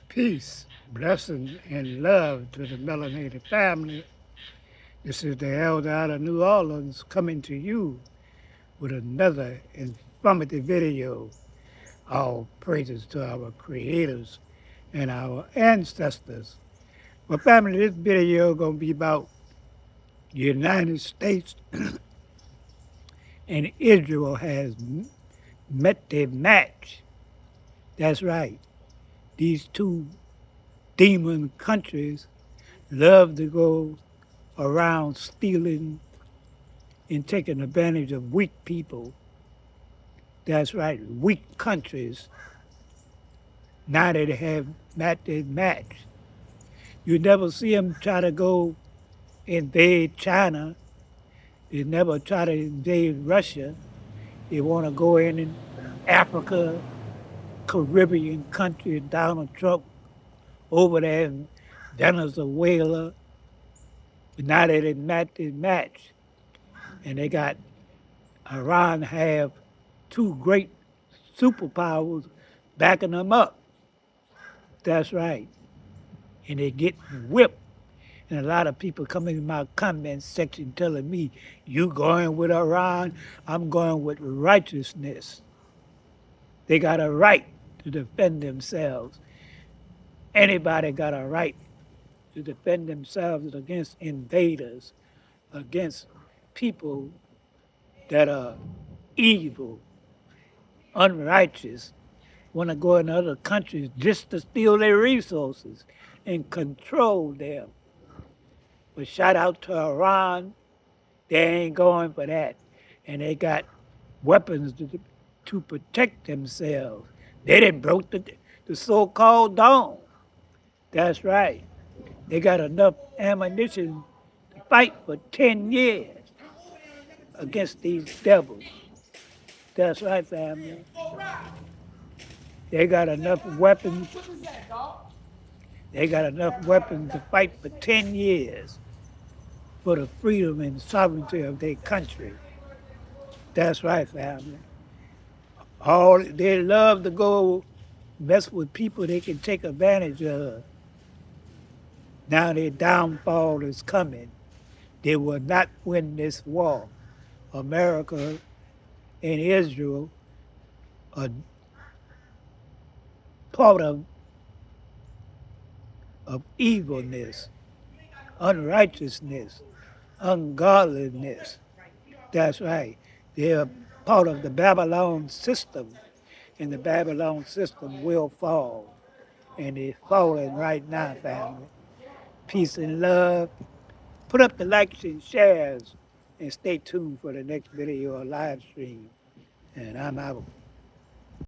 Peace, blessings, and love to the melanated family. This is the elder out of New Orleans coming to you with another informative video. All praises to our creators and our ancestors. Well, family, this video is going to be about the United States and Israel has met their match. That's right. These two demon countries love to go around stealing and taking advantage of weak people. That's right, weak countries. Now that they have met their match. You never see them try to go invade China. They never try to invade Russia. They want to go in Africa, Caribbean countries, Donald Trump over there in Venezuela. But now that they met their match, and they got Iran have two great superpowers backing them up. That's right. And they get whipped. And a lot of people coming in my comment section telling me, you going with Iran, I'm going with righteousness. They got a right to defend themselves. Anybody got a right to defend themselves against invaders, against people that are evil, unrighteous, want to go in other countries just to steal their resources and control them. But shout out to Iran, they ain't going for that. And they got weapons to protect themselves. They didn't broke the so-called dome. That's right. They got enough ammunition to fight for 10 years against these devils. That's right, family. They got enough weapons. They got enough weapons to fight for 10 years for the freedom and sovereignty of their country. That's right, family. All they love to go mess with people they can take advantage of. Now their downfall is coming. They will not win this war. America and Israel are part of evilness, unrighteousness, ungodliness. That's right. They're part of the Babylon system, and the Babylon system will fall. And it's falling right now, family. Peace and love. Put up the likes and shares, and stay tuned for the next video or live stream. And I'm out.